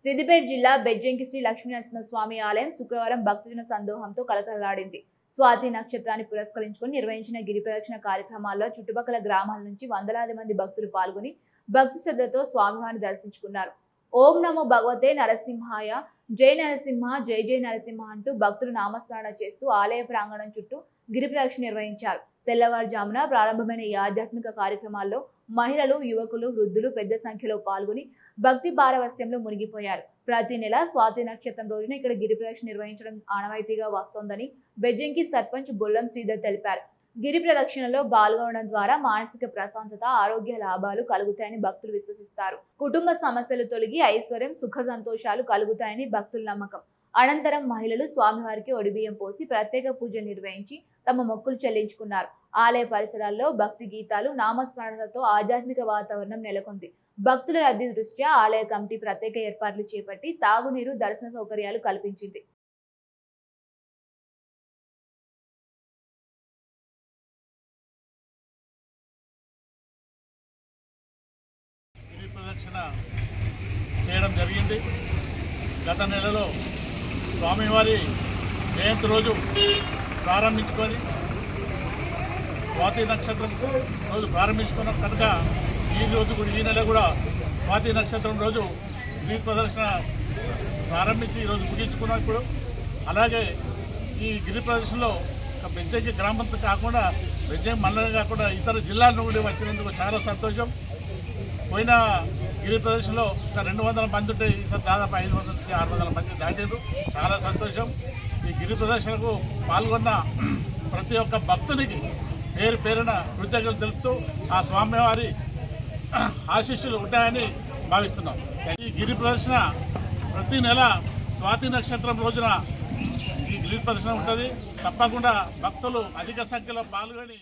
సిద్దిపేట జిల్లా బెజ్జంకి శ్రీ లక్ష్మీనరసింహస్వామి ఆలయం శుక్రవారం భక్తజన సందోహంతో కలకలలాడింది. స్వాతి నక్షత్రాన్ని పురస్కరించుకొని నిర్వహించిన గిరి ప్రదక్షిణ కార్యక్రమాల్లో చుట్టుపక్కల గ్రామాల నుంచి వందలాది మంది భక్తులు పాల్గొని భక్తి శ్రద్ధతో స్వామివారిని దర్శించుకున్నారు. ఓం నమో భగవతే నరసింహాయ, జై నరసింహ, జై జై నరసింహ అంటూ భక్తులు నామస్మరణ చేస్తూ ఆలయ ప్రాంగణం చుట్టూ గిరి ప్రదక్షిణ నిర్వహించారు. తెల్లవారుజామున ప్రారంభమైన ఈ ఆధ్యాత్మిక కార్యక్రమాల్లో మహిళలు, యువకులు, వృద్ధులు పెద్ద సంఖ్యలో పాల్గొని భక్తి పారవస్యంలో మునిగిపోయారు. ప్రతి నెల స్వాతి నక్షత్రం రోజున ఇక్కడ గిరి ప్రదక్షిణ నిర్వహించడం ఆనవాయితీగా వస్తోందని బెజ్జంకి సర్పంచ్ బొల్లం శ్రీధర్ తెలిపారు. గిరి ప్రదక్షిణలో పాల్గొనడం ద్వారా మానసిక ప్రశాంతత, ఆరోగ్య లాభాలు కలుగుతాయని భక్తులు విశ్వసిస్తారు. కుటుంబ సమస్యలు తొలగి ఐశ్వర్యం, సుఖ సంతోషాలు కలుగుతాయని భక్తుల నమ్మకం. అనంతరం మహిళలు స్వామివారికి ఒడిబియ్యం పోసి ప్రత్యేక పూజలు నిర్వహించి తమ మొక్కులు చెల్లించుకున్నారు. ఆలయ పరిసరాల్లో భక్తి గీతాలు, నామస్మరణలతో ఆధ్యాత్మిక వాతావరణం నెలకొంది. భక్తుల రద్దీ దృష్ట్యా ఆలయ కమిటీ ప్రత్యేక ఏర్పాట్లు చేపట్టి తాగునీరు, దర్శన సౌకర్యాలు కల్పించింది. ప్రదక్షిణ చేయడం జరిగింది. గత నెలలో స్వామివారి జయంతి రోజు ప్రారంభించుకొని స్వాతి నక్షత్రం రోజు ప్రారంభించుకున్నాం కనుక ఈ నెల కూడా స్వాతి నక్షత్రం రోజు గిరి ప్రదర్శన ప్రారంభించి ఈరోజు ముగించుకున్నాం. ఇప్పుడు అలాగే ఈ గిరి ప్రదర్శనలో బెజ్జంకి గ్రామంతో కాకుండా బెజ్జంకి మండలం కాకుండా ఇతర జిల్లాల నుండి వచ్చినందుకు చాలా సంతోషం. పోయిన గిరి ప్రదర్శనలో ఒక 200 మంది ఉంటే ఈసారి దాదాపు 500 నుంచి 600 మంది దాటారు. చాలా సంతోషం. ఈ గిరి ప్రదర్శనకు పాల్గొన్న ప్రతి ఒక్క భక్తునికి పేరు పేరున కృతజ్ఞతలు తెలుపుతూ ఆ స్వామివారి ఆశీస్సులు ఉంటాయని భావిస్తున్నాం. ఈ గిరి ప్రదర్శన ప్రతి నెల స్వాతి నక్షత్రం రోజున ఈ గిరి ప్రదర్శన ఉంటుంది. తప్పకుండా భక్తులు అధిక సంఖ్యలో పాల్గొని